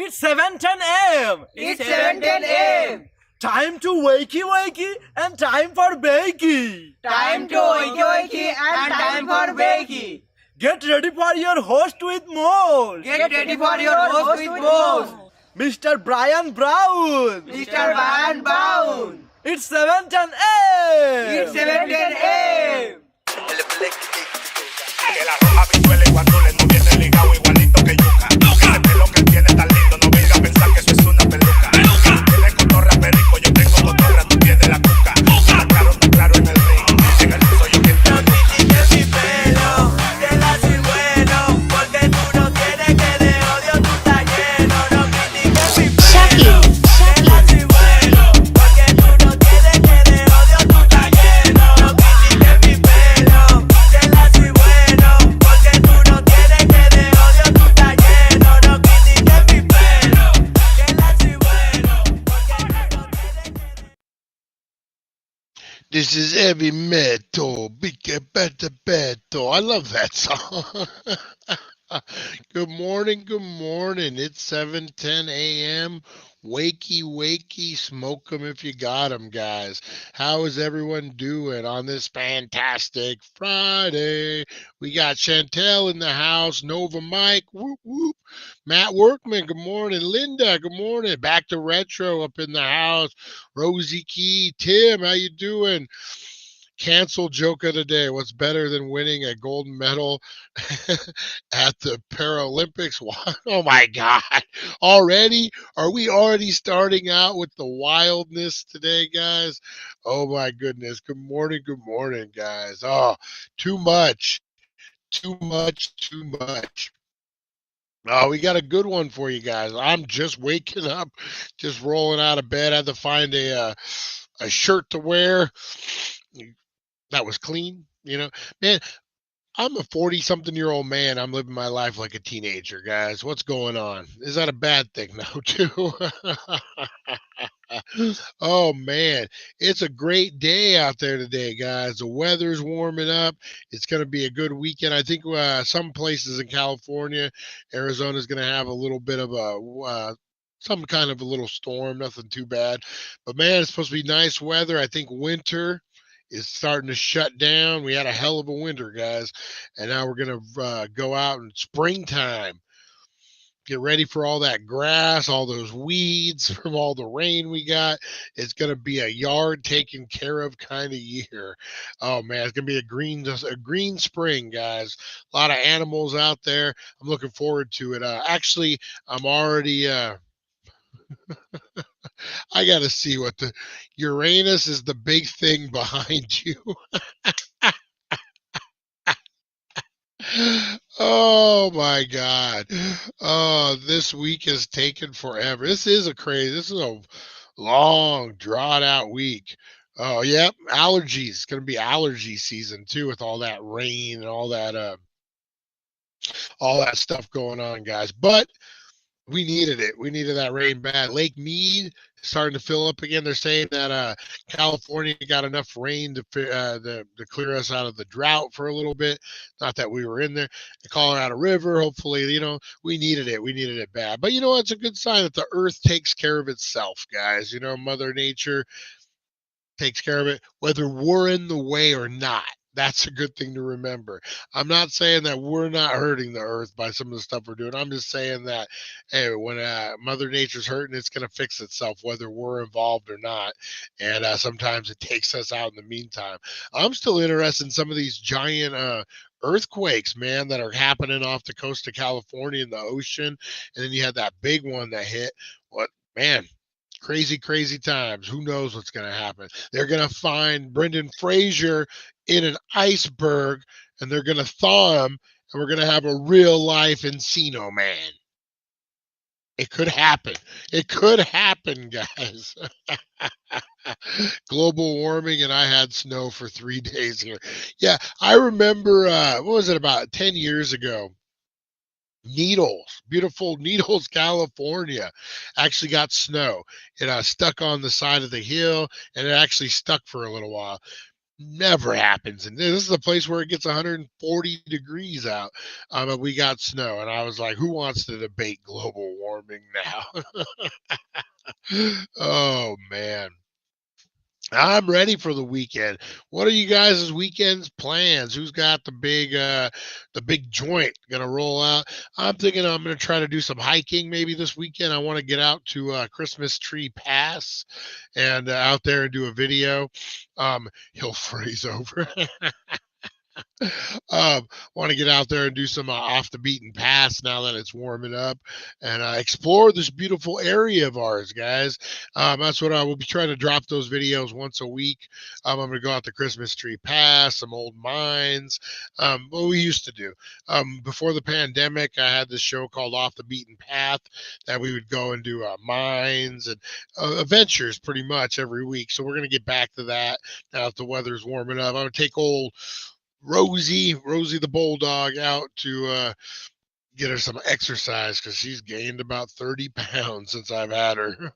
It's 7:10 a.m. It's 7:10 a.m. Time to wakey wakey and time for bakey. Time to wakey wakey and time for bakey. Get ready for your host with more. Get ready for your host with more. Mr. Brian Brown. Mr. Brian Brown. It's 7:10 a.m. It's 7:10 a.m. Que la roja pichuela y guandules no viene ligado igualito que yuca. Ese pelo que él tiene tan lindo, no venga a pensar que eso es una peluca. Tiene cotorra perico, yo tengo cotorra, tú tienes la cuca. Está claro en el ring. En el piso yo quien te No critiques mi pelo, que la soy bueno, porque tú no tienes que de odio tú estás lleno. No critiques mi pelo, que la soy bueno, porque tú no tienes que de odio tú estás lleno. No critiques mi pelo, que la soy bueno, porque tú no tienes que de odio tú estás lleno. No critiques mi pelo, que la soy bueno, porque tú no tienes que de... This is heavy metal, Bique Beto Beto. I love that song. Good morning, good morning. It's 7:10 a.m. Wakey wakey, smoke 'em if you got 'em, guys. How is everyone doing on this fantastic Friday? We got Chantel in the house, Nova Mike, whoop whoop. Matt Workman, good morning. Linda, good morning. Back to Retro up in the house. Rosie Key, Tim, how you doing? Cancel joke of the day. What's better than winning a gold medal at the Paralympics? Oh my God. Already? Are we already starting out with the wildness today, guys? Oh my goodness. Good morning, guys. Oh, too much. Too much. Oh, we got a good one for you guys. I'm just waking up, just rolling out of bed. I had to find a shirt to wear that was clean, man. I'm a 40-something-year-old man. I'm living my life like a teenager, guys. What's going on? Is that a bad thing? No, too. Oh, man. It's a great day out there today, guys. The weather's warming up. It's going to be a good weekend. I think some places in California, Arizona is going to have a little bit of some kind of a little storm, nothing too bad. But, man, it's supposed to be nice weather. I think winter is starting to shut down. We had a hell of a winter, guys, and now we're going to go out in springtime. Get ready for all that grass, all those weeds from all the rain we got. It's going to be a yard taken care of kind of year. Oh, man, it's going to be a green spring, guys. A lot of animals out there. I'm looking forward to it. Actually, I'm already I got to see what the Uranus is, the big thing behind you. Oh my God. Oh, this week has taken forever. This is a long, drawn out week. Oh, yep. Allergies. It's going to be allergy season too with all that rain and all that stuff going on, guys. But we needed it. We needed that rain bad. Lake Mead is starting to fill up again. They're saying that California got enough rain to clear us out of the drought for a little bit. Not that we were in there. The Colorado River, hopefully, we needed it. We needed it bad. But it's a good sign that the earth takes care of itself, guys. Mother Nature takes care of it, whether we're in the way or not. That's a good thing to remember. I'm not saying that we're not hurting the earth by some of the stuff we're doing. I'm just saying that, hey, when Mother Nature's hurting, it's going to fix itself, whether we're involved or not. And sometimes it takes us out in the meantime. I'm still interested in some of these giant earthquakes, man, that are happening off the coast of California in the ocean. And then you had that big one that hit. Man, crazy times. Who knows what's going to happen? They're going to find Brendan Fraser in an iceberg, and they're going to thaw him, and we're going to have a real life Encino Man. It could happen. It could happen, guys. Global warming, and I had snow for 3 days here. Yeah, I remember, what was it, about 10 years ago? Needles, beautiful Needles, California, actually got snow. It stuck on the side of the hill, and it actually stuck for a little while. Never happens. And this is a place where it gets 140 degrees out. But we got snow. And I was like, who wants to debate global warming now? Oh, man. I'm ready for the weekend. What are you guys' weekend's plans? Who's got the big joint gonna roll out? I'm thinking I'm gonna try to do some hiking maybe this weekend. I want to get out to Christmas Tree Pass and out there and do a video. He'll freeze over. Want to get out there and do some off the beaten paths now that it's warming up and explore this beautiful area of ours, guys. That's what I will be trying to drop those videos once a week. I'm going to go out the Christmas Tree Pass, some old mines, what we used to do. Before the pandemic, I had this show called Off the Beaten Path that we would go and do mines and adventures pretty much every week. So we're going to get back to that now that the weather's warming up. I'm going to take old Rosie the bulldog out to get her some exercise because she's gained about 30 pounds since I've had her.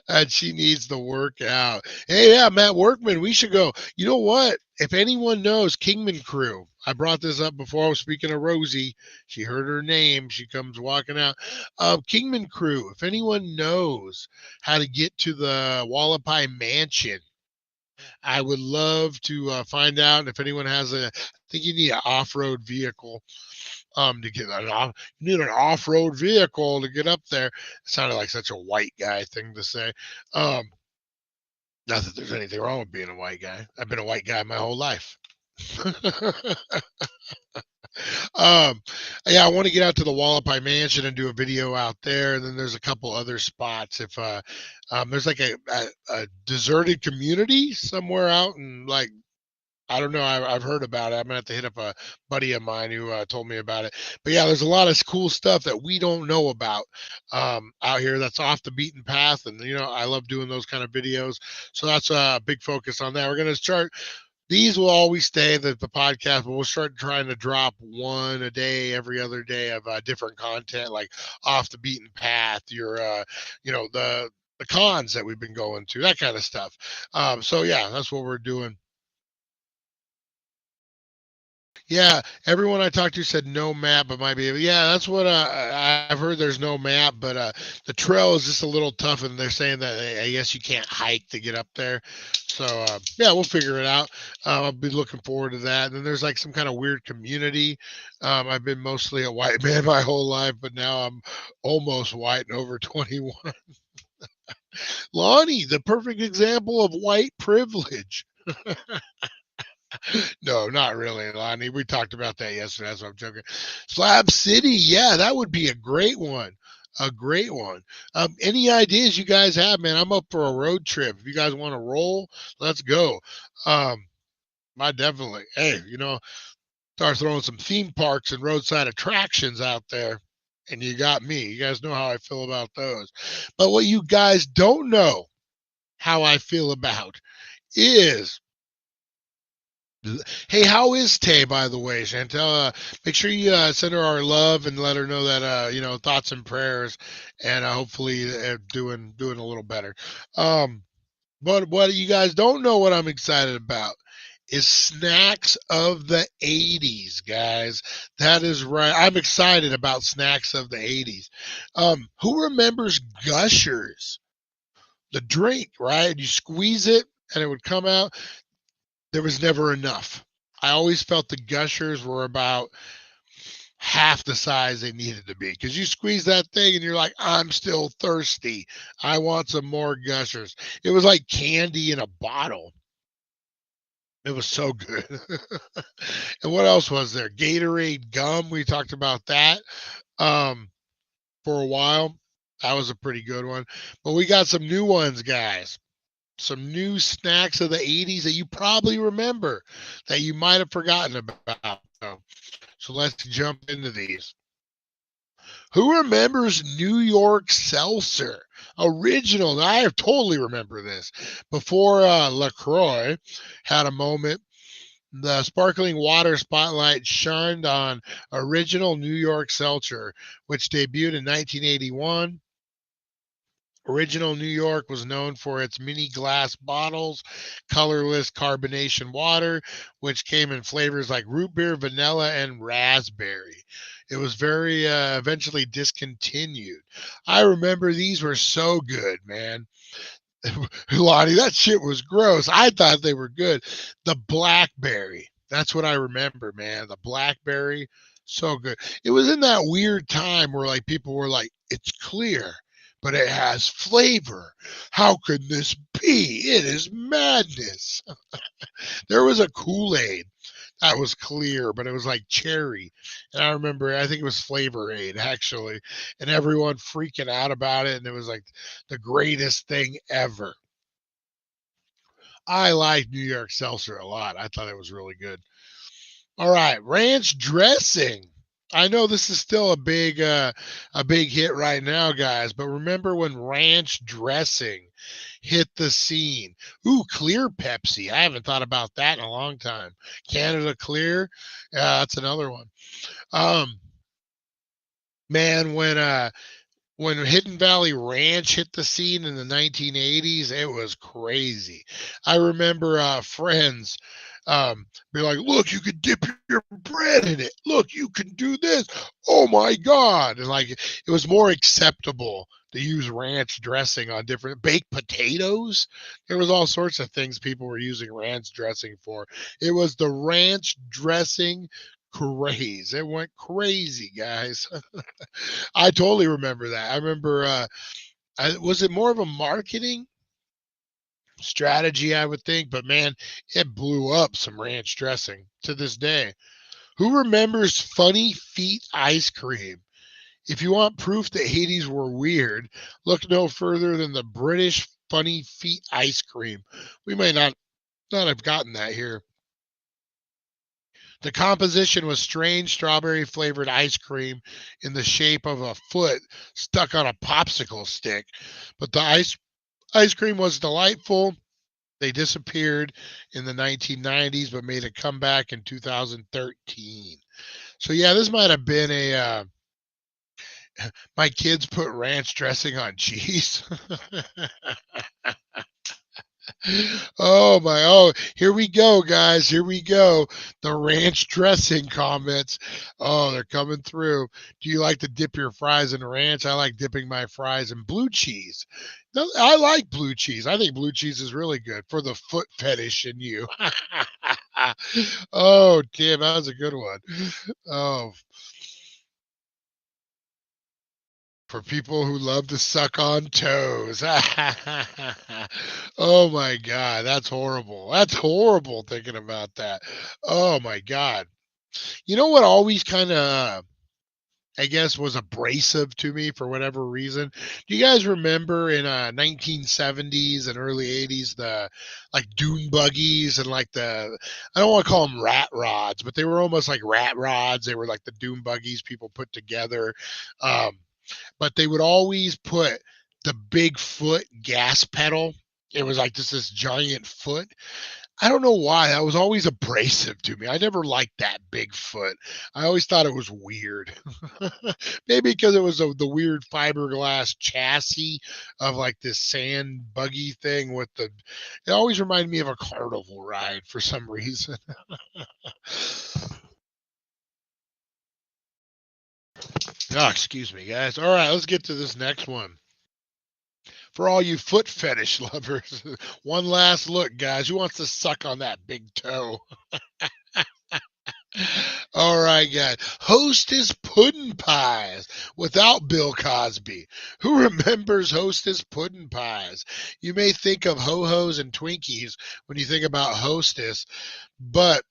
And she needs to work out. Hey, yeah, Matt Workman, we should go. You know what? If anyone knows Kingman Crew, I brought this up before I was speaking of Rosie. She heard her name. She comes walking out. Kingman Crew, if anyone knows how to get to the Wallapai Mansion, I would love to find out if anyone has I think you need an off-road vehicle to get you need an off-road vehicle to get up there. It sounded like such a white guy thing to say. Not that there's anything wrong with being a white guy. I've been a white guy my whole life. Yeah, I want to get out to the Wallapai Mansion and do a video out there. And then there's a couple other spots. If there's like a deserted community somewhere out in like, I don't know. I've heard about it. I'm gonna have to hit up a buddy of mine who told me about it. But yeah, there's a lot of cool stuff that we don't know about out here. That's off the beaten path, and I love doing those kind of videos. So that's a big focus on that. We're gonna start. These will always stay the podcast, but we'll start trying to drop one a day, every other day of different content, like off the beaten path. The cons that we've been going to, that kind of stuff. So yeah, that's what we're doing. Yeah, everyone I talked to said no map, but might be. Yeah, that's what I've heard. There's no map, but the trail is just a little tough, and they're saying that I guess you can't hike to get up there. So yeah, we'll figure it out. I'll be looking forward to that. And then there's like some kind of weird community. I've been mostly a white man my whole life, but now I'm almost white and over 21. Lonnie, the perfect example of white privilege. No, not really, Lonnie. We talked about that yesterday. That's what I'm joking. Slab City, yeah, that would be a great one. A great one. Any ideas you guys have, man? I'm up for a road trip. If you guys want to roll, let's go. I definitely. Hey, start throwing some theme parks and roadside attractions out there, and you got me. You guys know how I feel about those. But what you guys don't know how I feel about is, hey, how is Tay, by the way, Chantel? Make sure you send her our love and let her know that thoughts and prayers, and hopefully doing a little better. But what you guys don't know, what I'm excited about, is snacks of the 80s, guys. That is right. I'm excited about snacks of the 80s. Who remembers Gushers? The drink, right? You squeeze it and it would come out. There was never enough. I always felt the Gushers were about half the size they needed to be, because you squeeze that thing and you're like, I'm still thirsty. I want some more Gushers. It was like candy in a bottle. It was so good. And what else was there? Gatorade gum. We talked about that for a while. That was a pretty good one. But we got some new ones, guys. Some new snacks of the 80s that you probably remember that you might have forgotten about. So let's jump into these. Who remembers New York Seltzer? Original. I totally remember this. Before LaCroix had a moment, the sparkling water spotlight shined on original New York Seltzer, which debuted in 1981. Original New York was known for its mini glass bottles, colorless carbonation water, which came in flavors like root beer, vanilla, and raspberry. It was very eventually discontinued. I remember these were so good, man. Lottie, that shit was gross. I thought they were good. The blackberry. That's what I remember, man. The blackberry, so good. It was in that weird time where like people were like, it's clear, but it has flavor. How could this be? It is madness. There was a Kool-Aid that was clear, but it was like cherry. And I remember, I think it was Flavor Aid actually, and everyone freaking out about it. And it was like the greatest thing ever. I like New York Seltzer a lot. I thought it was really good. All right, ranch dressing. I know this is still a big hit right now, guys, but remember when ranch dressing hit the scene? Ooh, clear Pepsi. I haven't thought about that in a long time. Canada Clear. That's another one. Um, man, when Hidden Valley Ranch hit the scene in the 1980s, it was crazy. I remember friends be like, look, you can dip your bread in it. Look, you can do this. Oh my God. And like it was more acceptable to use ranch dressing on different baked potatoes. There was all sorts of things people were using ranch dressing for. It was the ranch dressing craze. It went crazy, guys. I totally remember that. I remember, was it more of a marketing strategy, I would think, but man, it blew up some ranch dressing to this day. Who remembers Funny Feet ice cream? If you want proof that Hades were weird, look no further than the British Funny Feet ice cream. We may not have gotten that here. The composition was strange strawberry flavored ice cream in the shape of a foot stuck on a popsicle stick. But the ice cream was delightful. They disappeared in the 1990s, but made a comeback in 2013. So yeah, this might have been my kids put ranch dressing on cheese. Oh, here we go, guys. Here we go. The ranch dressing comments. Oh, they're coming through. Do you like to dip your fries in ranch? I like dipping my fries in blue cheese. No, I like blue cheese. I think blue cheese is really good for the foot fetish in you. Oh, Tim, that was a good one. Oh, for people who love to suck on toes. Oh my God, that's horrible. That's horrible thinking about that. Oh my God. You know what always kind of, I guess, was abrasive to me for whatever reason? Do you guys remember in 1970s and early 80s the like dune buggies and like I don't want to call them rat rods, but they were almost like rat rods. They were like the dune buggies people put together. Um, but they would always put the big foot gas pedal. It was like just this giant foot. I don't know why. That was always abrasive to me. I never liked that big foot. I always thought it was weird. Maybe because it was the weird fiberglass chassis of like this sand buggy thing with the. It always reminded me of a carnival ride for some reason. Oh, excuse me, guys. All right, let's get to this next one. For all you foot fetish lovers, one last look, guys. Who wants to suck on that big toe? All right, guys. Hostess pudding pies without Bill Cosby. Who remembers Hostess pudding pies? You may think of ho-hos and Twinkies when you think about Hostess, but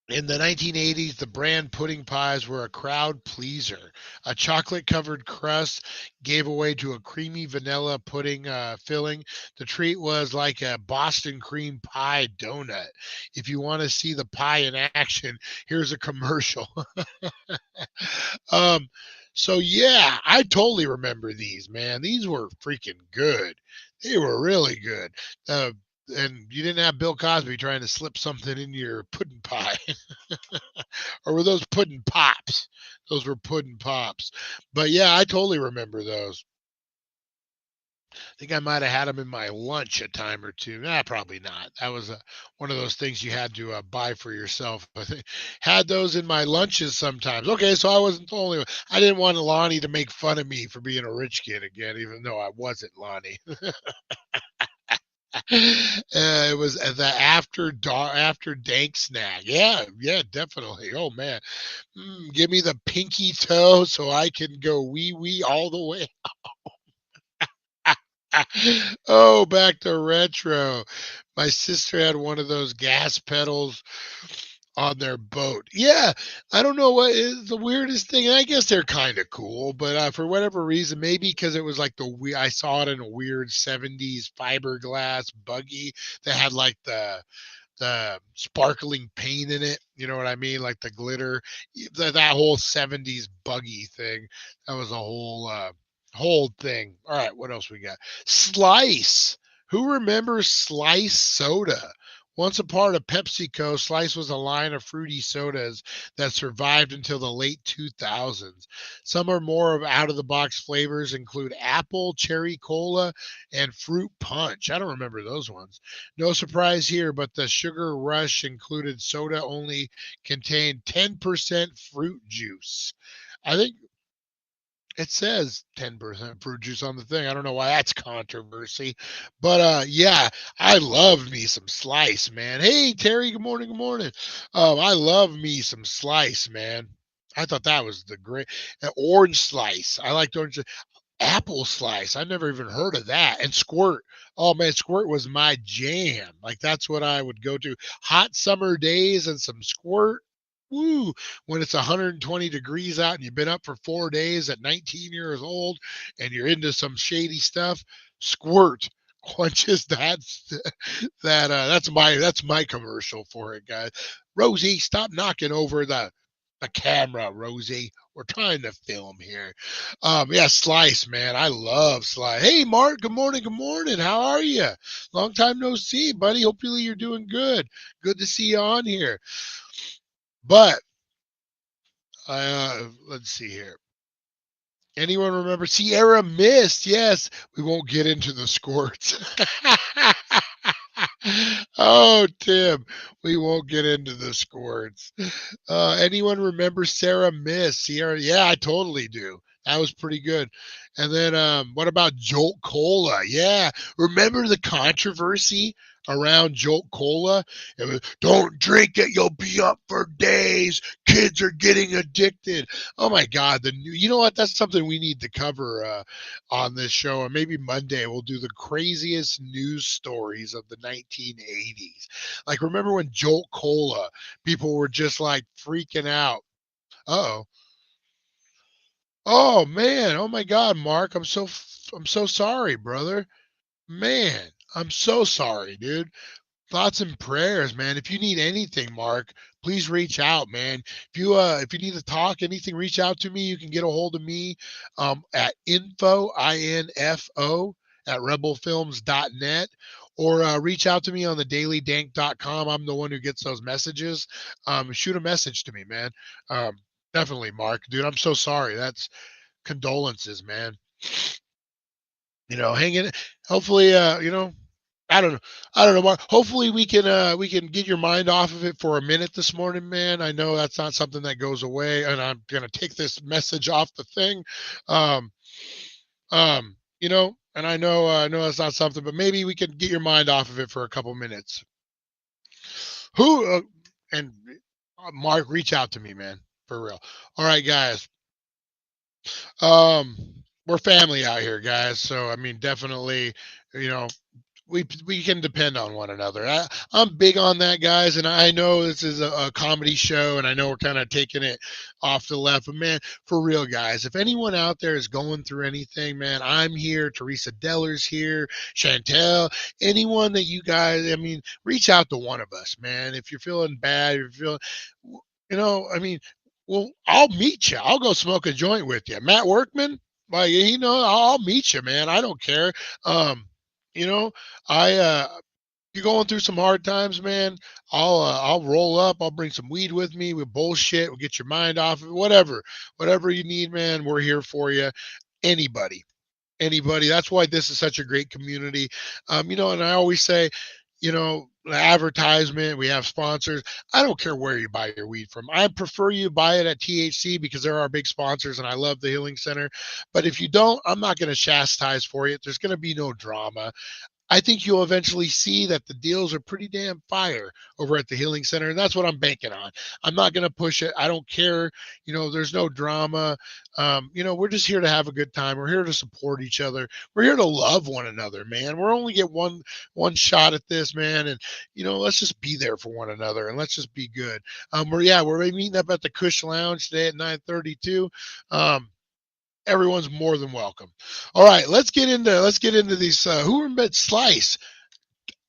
in the 1980s, the brand pudding pies were a crowd pleaser. A chocolate covered crust gave way to a creamy vanilla pudding filling. The treat was like a Boston cream pie donut. If you want to see the pie in action, here's a commercial. um, so, yeah, I totally remember these, man. These were freaking good. They were really good. And you didn't have Bill Cosby trying to slip something in your pudding pie. Or were those pudding pops? Those were pudding pops. But yeah, I totally remember those. think I might have had them in my lunch a time or two. Nah, probably not. That was one of those things you had to buy for yourself. I think had those in my lunches sometimes. Okay, so I wasn't the only one. I didn't want Lonnie to make fun of me for being a rich kid again, even though I wasn't, Lonnie. It was the after dank snack. Yeah, yeah, definitely. Oh man, give me the pinky toe so I can go wee wee all the way. Oh, back to retro. My sister had one of those gas pedals on their boat. Yeah, I don't know what is the weirdest thing. And I guess they're kind of cool, but for whatever reason, maybe because it was like I saw it in a weird '70s fiberglass buggy that had like the sparkling paint in it. You know what I mean? Like the glitter. That whole '70s buggy thing. That was a whole thing. All right, what else we got? Slice. Who remembers Slice soda? Once a part of PepsiCo, Slice was a line of fruity sodas that survived until the late 2000s. Some are more of out of the box flavors include apple, cherry cola, and fruit punch. I don't remember those ones. No surprise here, but the sugar rush included soda only contained 10% fruit juice. I think it says 10% fruit juice on the thing. I don't know why that's controversy. But yeah, I love me some Slice, man. Hey Terry, good morning, good morning. I love me some Slice, man. I thought that was the great orange Slice. I liked orange apple Slice. I never even heard of that. And Squirt. Oh man, Squirt was my jam. Like that's what I would go to. Hot summer days and some Squirt. Woo! When it's 120 degrees out and you've been up for 4 days at 19 years old and you're into some shady stuff, Squirt quenches that's my commercial for it, guys. Rosie, stop knocking over the camera, Rosie. We're trying to film here. Yeah, Slice, man. I love Slice. Hey, Mark. Good morning. Good morning. How are you? Long time no see, buddy. Hopefully you're doing good. Good to see you on here. But let's see here. Anyone remember Sierra Mist? Yes, we won't get into the squirts. Oh, Tim, we won't get into the squirts. Anyone remember Sarah Miss? Sierra? Yeah, I totally do. That was pretty good. And then what about Jolt Cola? Yeah, remember the controversy around Jolt Cola? It was, don't drink it, you'll be up for days. Kids are getting addicted. Oh my God, you know what? That's something we need to cover on this show, and maybe Monday we'll do the craziest news stories of the 1980s. Like, remember when Jolt Cola, people were just like freaking out. Uh-oh. Oh man. Oh my God, Mark. I'm so sorry, brother. Man, I'm so sorry, dude. Thoughts and prayers, man. If you need anything, Mark, please reach out, man. If you need to talk anything, reach out to me. You can get a hold of me at info at rebelfilms.net, or reach out to me on the dailydank.com. I'm the one who gets those messages. Shoot a message to me, man. Definitely, Mark, dude. I'm so sorry. That's condolences, man. Hanging. Hopefully, I don't know. I don't know, Mark. Hopefully we can get your mind off of it for a minute this morning, man. I know that's not something that goes away, and I'm gonna take this message off the thing. Um, and I know that's not something, but maybe we can get your mind off of it for a couple minutes. Who and Mark, reach out to me, man, for real. All right, guys. Um, we're family out here, guys. So I mean, definitely, you know, we can depend on one another. I'm big on that, guys, and I know this is a comedy show, and I know we're kind of taking it off the left, but man, for real, guys, if anyone out there is going through anything, man, I'm here. Teresa Deller's here. Chantel, anyone that you guys, I mean, reach out to one of us, man. If you're feeling bad, if you're feeling, I mean, well, I'll meet you. I'll go smoke a joint with you. Matt Workman, like, I'll meet you, man. I don't care. You know, I you're going through some hard times, man. I'll roll up. I'll bring some weed with me. We'll bullshit. We'll get your mind off of it. Whatever you need, man. We're here for you. Anybody. anybody. That's why this is such a great community. And I always say, advertisement, we have sponsors. I don't care where you buy your weed from. I prefer you buy it at THC because they're our big sponsors and I love the Healing Center. But if you don't, I'm not going to chastise for you. There's going to be no drama. I think you'll eventually see that the deals are pretty damn fire over at the Healing Center, and that's what I'm banking on. I'm not going to push it. I don't care. There's no drama. We're just here to have a good time. We're here to support each other. We're here to love one another, man. We're only get one shot at this, man, and let's just be there for one another and let's just be good. We're meeting up at the Kush Lounge today at 9:32. Everyone's more than welcome. All right, let's get into these. Who remembered Slice?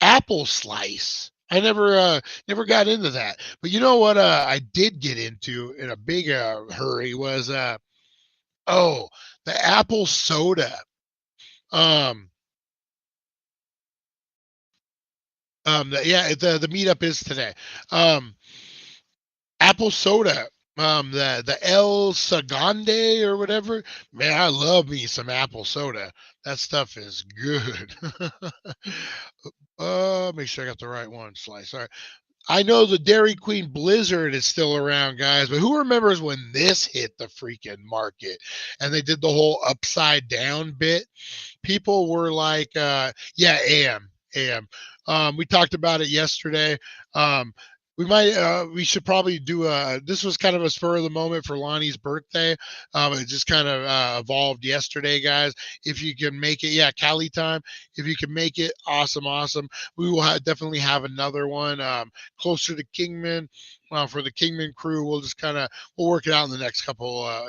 Apple Slice. I never got into that. But you know what? I did get into in a big hurry was the apple soda. The meetup is today. Apple soda. The El Sagande or whatever. Man, I love me some apple soda. That stuff is good. Make sure I got the right one. Slice. All right. I know the Dairy Queen Blizzard is still around, guys, but who remembers when this hit the freaking market and they did the whole upside down bit? People were like, AM. We talked about it yesterday. We should probably do this was kind of a spur of the moment for Lonnie's birthday. It just kind of evolved yesterday, guys. If you can make it, Cali time. If you can make it, awesome. We will definitely have another one closer to Kingman. For the Kingman crew, we'll work it out in the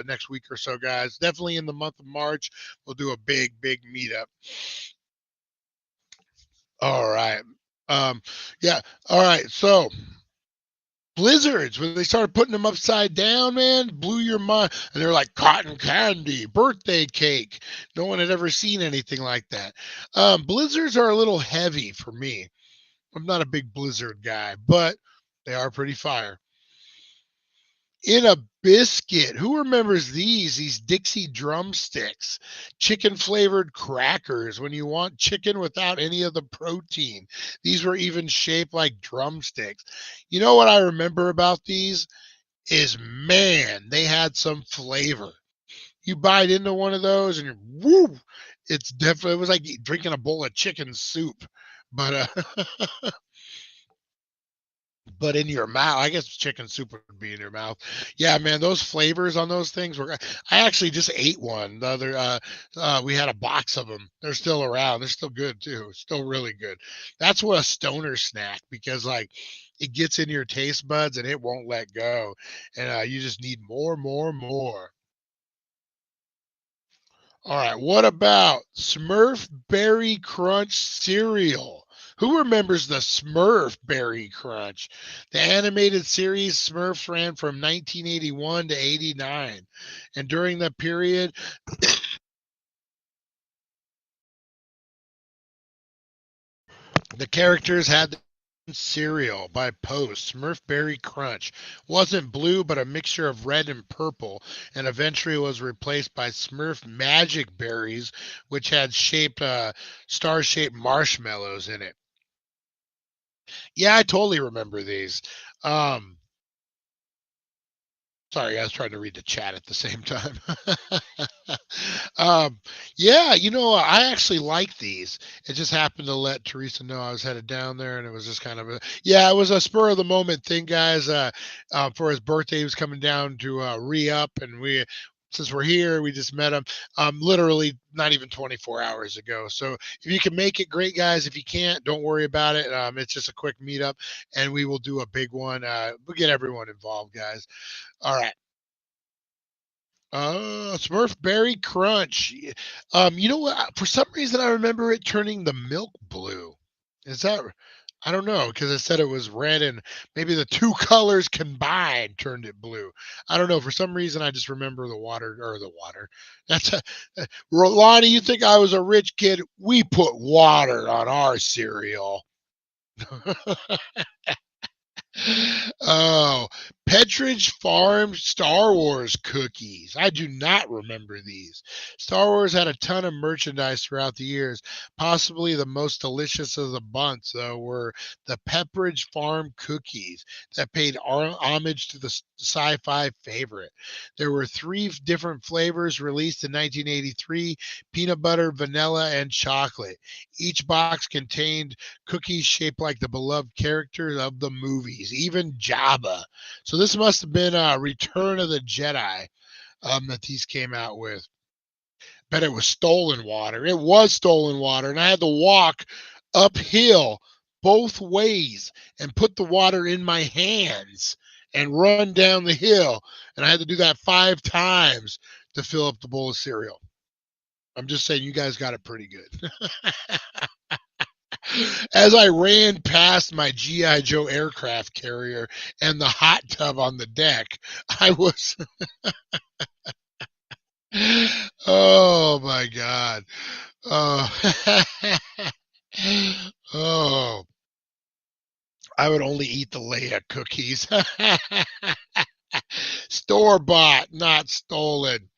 next week or so, guys. Definitely in the month of March, we'll do a big meetup. All right. All right. So Blizzards, when they started putting them upside down, man, blew your mind. And they're like cotton candy, birthday cake. No one had ever seen anything like that. Blizzards are a little heavy for me. I'm not a big Blizzard guy, but they are pretty fire. In a biscuit. Who remembers these Dixie drumsticks? Chicken flavored crackers when you want chicken without any of the protein. These were even shaped like drumsticks. You know what I remember about these is, man, they had some flavor. You bite into one of those and you're, woo, it was like drinking a bowl of chicken soup. But but in your mouth, I guess chicken soup would be in your mouth. Yeah, man, those flavors on those things were. I actually just ate one the other. We had a box of them. They're still around. They're still good too. Still really good. That's what a stoner snack, because like it gets in your taste buds and it won't let go, and you just need more. All right, what about Smurf Berry Crunch cereal? Who remembers the Smurf Berry Crunch? The animated series Smurfs ran from 1981 to 89. And during that period, the characters had cereal by Post. Smurf Berry Crunch wasn't blue but a mixture of red and purple, and eventually was replaced by Smurf Magic Berries, which had star-shaped marshmallows in it. Yeah, I totally remember these. Sorry, I was trying to read the chat at the same time. I actually like these. It just happened to let Teresa know I was headed down there, and it was just kind of it was a spur of the moment thing, guys. For his birthday, he was coming down to re-up, and since we're here, we just met him literally not even 24 hours ago. So if you can make it, great, guys. If you can't, don't worry about it. It's just a quick meetup, and we will do a big one. We'll get everyone involved, guys. All right. Smurf Berry Crunch. You know what? For some reason, I remember it turning the milk blue. Is that? I don't know, because it said it was red, and maybe the two colors combined turned it blue. I don't know. For some reason, I just remember the water. That's Lonnie. You think I was a rich kid? We put water on our cereal. Oh, Petridge Farm Star Wars cookies. I do not remember these. Star Wars had a ton of merchandise throughout the years. Possibly the most delicious of the bunch, though, were the Pepperidge Farm cookies that paid homage to the sci-fi favorite. There were 3 different flavors released in 1983: peanut butter, vanilla, and chocolate. Each box contained cookies shaped like the beloved characters of the movies, even Jabba. So this must have been Return of the Jedi that these came out with. Bet it was stolen water. It was stolen water, and I had to walk uphill both ways and put the water in my hands and run down the hill. And I had to do that 5 times to fill up the bowl of cereal. I'm just saying, you guys got it pretty good. As I ran past my G.I. Joe aircraft carrier and the hot tub on the deck, I was. Oh my God. Oh. Oh. I would only eat the Leia cookies. Store bought, not stolen.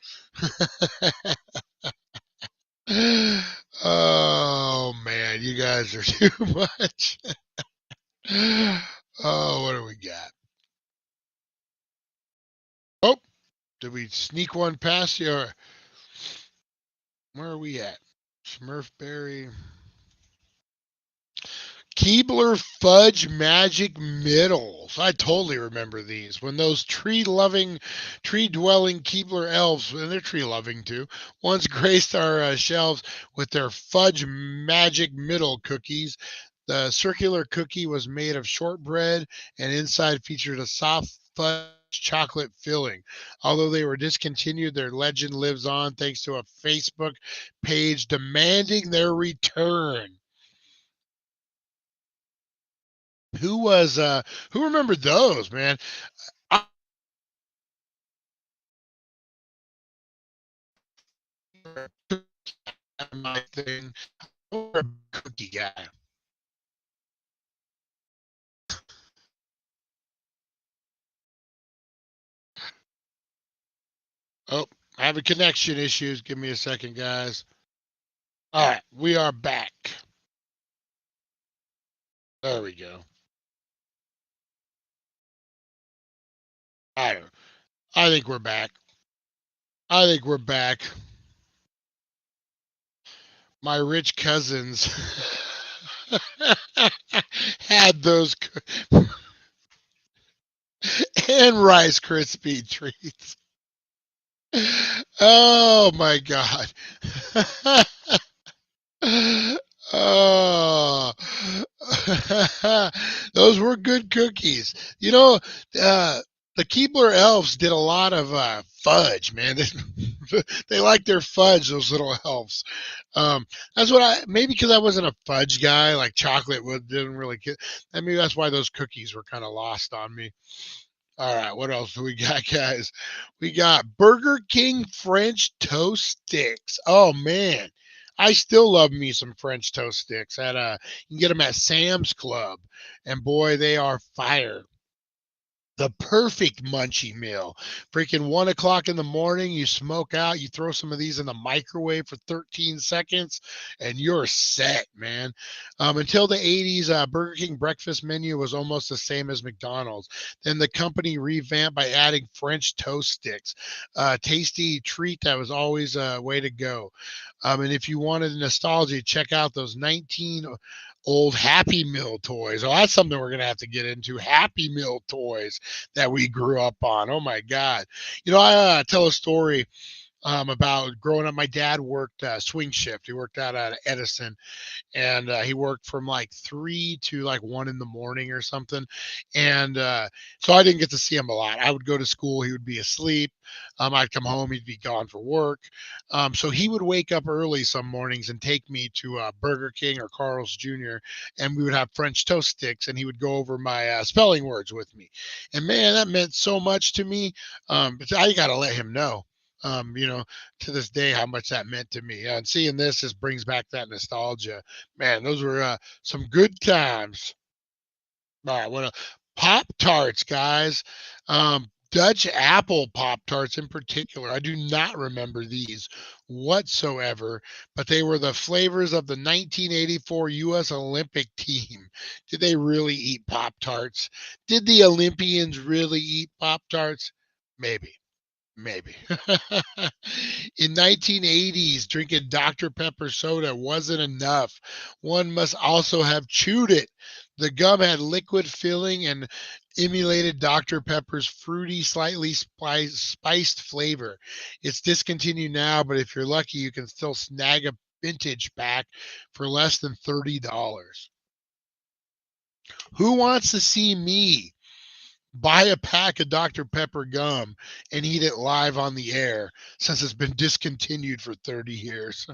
Oh man, you guys are too much. Oh, what do we got? Oh, did we sneak one past you? Or where are we at? Smurfberry. Keebler Fudge Magic Middles. I totally remember these. When those tree-dwelling Keebler elves, and they're tree-loving too, once graced our shelves with their Fudge Magic Middle cookies. The circular cookie was made of shortbread and inside featured a soft fudge chocolate filling. Although they were discontinued, their legend lives on thanks to a Facebook page demanding their return. Who remembered those, man? I my thing. I'm a cookie guy. Oh, I have a connection issues. Give me a second, guys. All right, we are back. There we go. I I think we're back. I think we're back. My rich cousins had those and Rice Krispie treats. Oh my God. Oh, those were good cookies. The Keebler elves did a lot of fudge, man. They like their fudge, those little elves. That's what maybe because I wasn't a fudge guy, like chocolate didn't really get. I mean, that's why those cookies were kind of lost on me. All right, what else do we got, guys? We got Burger King French toast sticks. Oh man, I still love me some French toast sticks. You can get them at Sam's Club, and boy, they are fire. The perfect munchie meal. Freaking 1 o'clock in the morning, you smoke out, you throw some of these in the microwave for 13 seconds, and you're set, man. Until the 80s, Burger King breakfast menu was almost the same as McDonald's. Then the company revamped by adding French toast sticks. Tasty treat that was always a way to go. And if you wanted nostalgia, check out those 19 old Happy Meal toys. Oh, that's something we're going to have to get into. Happy Meal toys that we grew up on. Oh my God. I tell a story about growing up. My dad worked swing shift. He worked out at Edison, and he worked from like 3 to like 1 in the morning or something. And so I didn't get to see him a lot. I would go to school, he would be asleep. I'd come home, he'd be gone for work. So he would wake up early some mornings and take me to Burger King or Carl's Jr., and we would have French toast sticks, and he would go over my spelling words with me. And man, that meant so much to me. But I got to let him know. To this day, how much that meant to me. And seeing this just brings back that nostalgia. Man, those were some good times. All right, what else? Pop Tarts, guys. Dutch apple Pop Tarts in particular. I do not remember these whatsoever, but they were the flavors of the 1984 U.S. Olympic team. Did they really eat Pop Tarts? Did the Olympians really eat Pop Tarts? Maybe. Maybe. In 1980s, drinking Dr. Pepper soda wasn't enough. One must also have chewed it. The gum had liquid filling and emulated Dr. Pepper's fruity, slightly spiced flavor. It's discontinued now, but if you're lucky, you can still snag a vintage pack for less than $30. Who wants to see me buy a pack of Dr. Pepper gum and eat it live on the air since it's been discontinued for 30 years?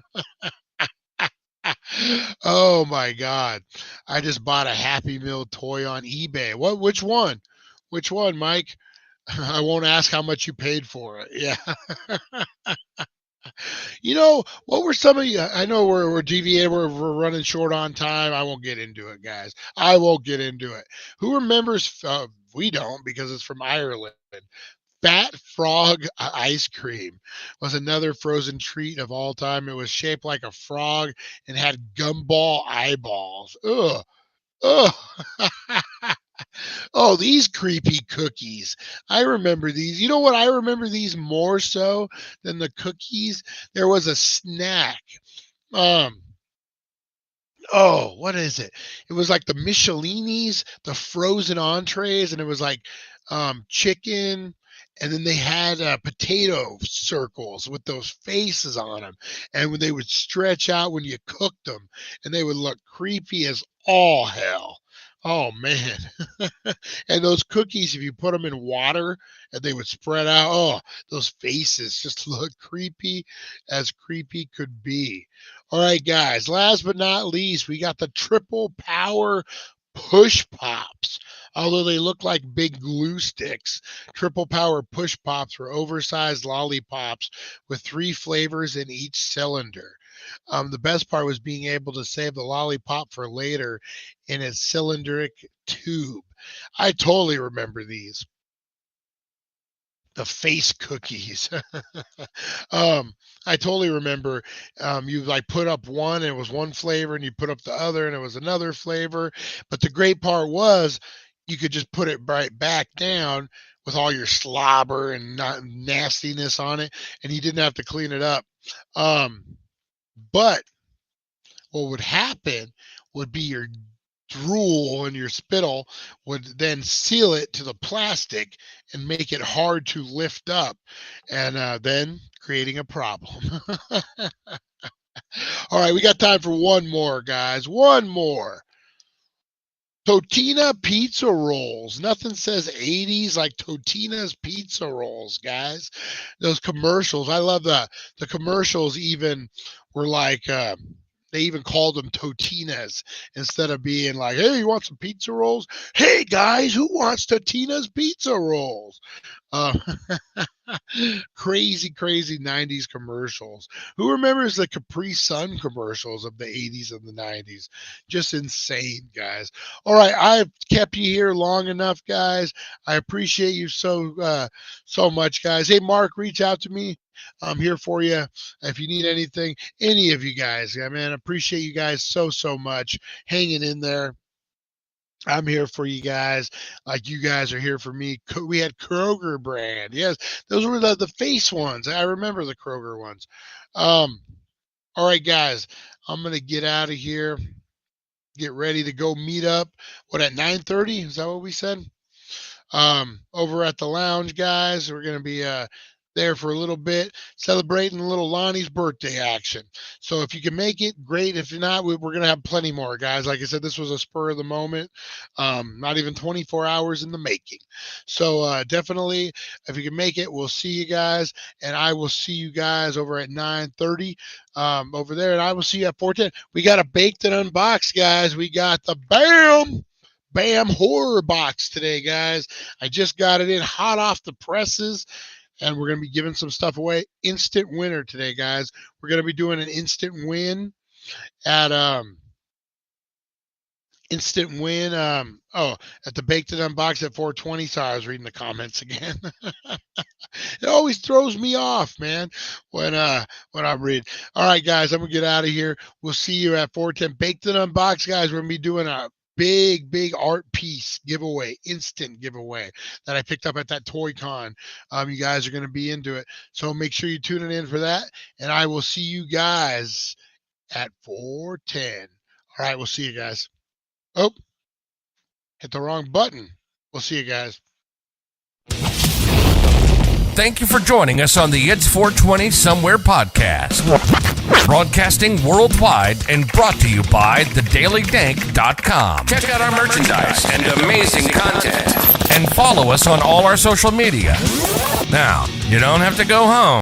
Oh my God. I just bought a Happy Meal toy on eBay. What, which one? Which one, Mike? I won't ask how much you paid for it. Yeah. What were some of you? I know we're deviating, we're running short on time. I won't get into it, guys. I won't get into it. Who remembers? We don't because it's from Ireland. Fat Frog ice cream was another frozen treat of all time. It was shaped like a frog and had gumball eyeballs. Ugh. Ugh. Oh, these creepy cookies. I remember these. You know what? I remember these more so than the cookies. There was a snack. Um, oh, what is it? It was like the Michelinis, the frozen entrees, and it was like chicken, and then they had potato circles with those faces on them, and when they would stretch out when you cooked them, and they would look creepy as all hell. Oh man. And those cookies, if you put them in water and they would spread out, oh, those faces just look creepy as creepy could be. All right, guys, last but not least, we got the triple power push pops. Although they look like big glue sticks, triple power push pops were oversized lollipops with 3 flavors in each cylinder. The best part was being able to save the lollipop for later in its cylindric tube. I totally remember these. The face cookies. I totally remember you like put up one and it was one flavor and you put up the other and it was another flavor. But the great part was you could just put it right back down with all your slobber and not nastiness on it and you didn't have to clean it up. But what would happen would be your drool and your spittle would then seal it to the plastic and make it hard to lift up and then creating a problem. All right, we got time for one more, guys. One more. Totina pizza rolls. Nothing says 80s like Totina's pizza rolls, guys. Those commercials. I love the commercials even were like they even called them Totinas instead of being like, hey, you want some pizza rolls? Hey guys, who wants Totina's pizza rolls? Uh, crazy 90s commercials. Who remembers the Capri Sun commercials of the 80s and the 90s? Just insane, guys. All right, I've kept you here long enough, guys. I appreciate you so much, guys. Hey, Mark, reach out to me. I'm here for you if you need anything. Any of you guys, yeah, man, appreciate you guys so much hanging in there. I'm here for you guys, like you guys are here for me. We had Kroger brand, yes, those were the face ones. I remember the Kroger ones. All right, guys, I'm gonna get out of here. Get ready to go meet up. What at 9:30? Is that what we said? Over at the lounge, guys. We're going to be there for a little bit, celebrating a little Lonnie's birthday action. So if you can make it, great. If not, we're going to have plenty more, guys. Like I said, this was a spur of the moment, not even 24 hours in the making. So definitely, if you can make it, we'll see you guys, and I will see you guys over at 9:30 over there, and I will see you at 4:10. We got a baked and unboxed, guys. We got the Bam horror box today, guys. I just got it in hot off the presses, and we're going to be giving some stuff away. Instant winner today, guys. We're going to be doing an instant win at instant win. At the Baked and Unboxed at 420. Sorry, I was reading the comments again. It always throws me off, man, when I read. All right, guys, I'm gonna get out of here. We'll see you at 410. Baked and Unboxed, guys. We're gonna be doing a big art piece giveaway, instant giveaway that I picked up at that Toy Con. You guys are gonna be into it, so make sure you tune in for that, and I will see you guys at 410. All right, we'll see you guys. Oh, hit the wrong button. We'll see you guys. Thank you for joining us on the It's 420 Somewhere podcast. Broadcasting worldwide and brought to you by thedailydank.com. Check out our merchandise and amazing content. And follow us on all our social media. Now, you don't have to go home.